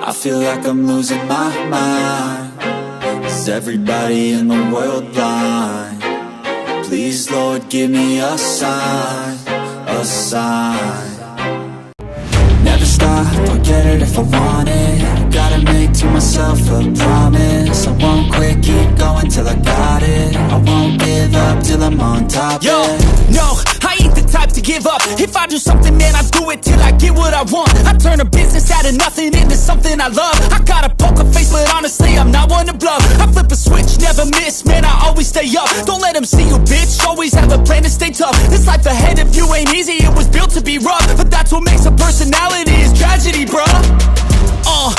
I feel like I'm losing my mind. Is everybody in the world blind? Please, Lord, give me a sign, a sign. Never stop, I'll get it if I want it. Gotta make to myself a promise. I won't quit, keep going till I got it. I won't give up till I'm on top. Yo, no, I ain't the type to give up. If I do something, man, I do it till I get what I want. I turn a business out of nothing into something I love. I got a poker face, but honestly, I'm not one to bluff. I flip a switch, never miss, man, I always stay up. Don't let them see you, bitch, always have a plan to stay tough. This life ahead of you ain't easy, it was built to be rough. But that's what makes a personality, is tragedy, bruh.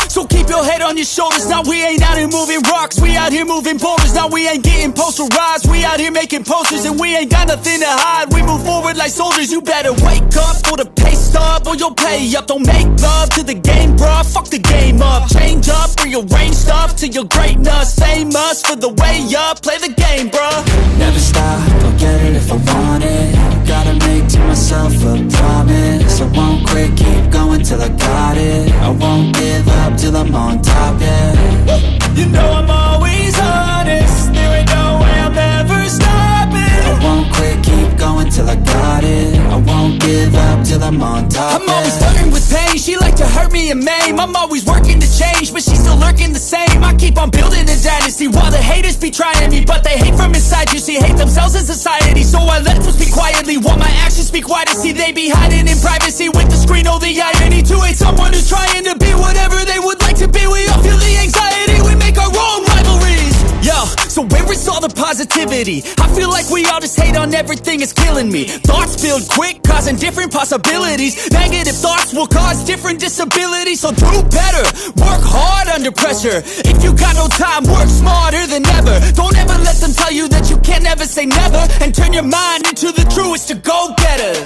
So keep your head on your shoulders. Now we ain't out here moving rocks, we out here moving boulders. Now we ain't getting posterized, we out here making posters. And we ain't got nothing to hide, we move forward like soldiers. You better wake up for the pay stub, or you'll pay up. Don't make love to the game, bruh, fuck the game up. Change up, rearrange stuff to your greatness. Famous for the way up, play the game, bruh. Never stop, I'll get it if I want it. Gotta make to myself a promise. I won't quit, keep going till I got it. I won't give up till I'm on top, yeah. You know I'm always honest, there ain't no way I'm ever stopping. I won't quit, keep going till I got it. I won't give up till I'm on top, I'm always flirting with pain, she like to hurt me and maim. I'm always working to change, but she's still lurking the same. I keep on building a dynasty while the haters be trying me. But they hate from inside, you see, hate themselves in society. So I let them speak quietly while my actions speak wider. See, they be hiding in privacy with the screen. Oh, the irony to hate someone who's trying to be whatever they would like to be. We all feel the anxiety, we make our own rivalries. Yo, so where is all the positivity? I feel like we all just hate on everything, it's killing me. Thoughts build quick, causing different possibilities. Negative thoughts will cause different disabilities. So do better, work hard under pressure. If you got no time, work smarter than ever. Don't ever let them tell you that you can't ever say never. And turn your mind into the truest of go-getters.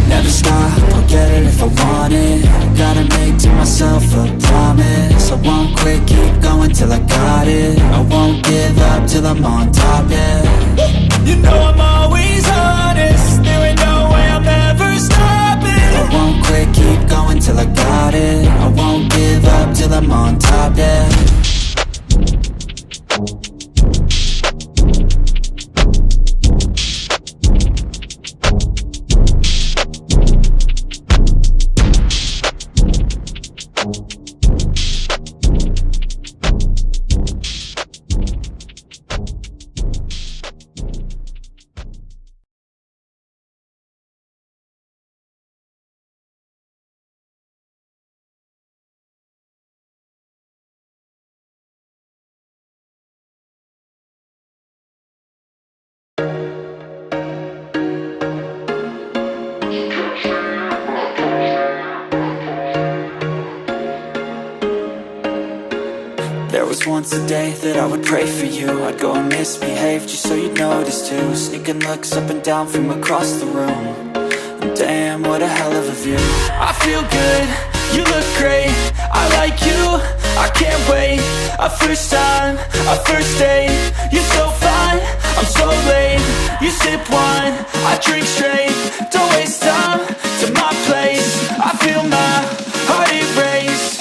Never stop, I'll get it if I want it. Gotta make to myself a promise. I won't quit, keep going till I got it. I won't give up till I'm on top, yeah. You know I'm always honest, there ain't no way I'm ever stopping. I won't quit, keep going till I got it. I won't give up till I'm on top, yeah. There was once a day that I would pray for you. I'd go and misbehave just so you'd notice too. Sneaking looks up and down from across the room. And damn, what a hell of a view. I feel good, you look great, I like you, I can't wait. A first time, a first date, you're so fine, I'm so late. You sip wine, I drink straight, don't waste time to my place. I feel my heart erase,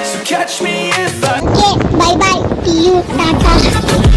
so catch me if I... Okay, bye bye, see you, tata.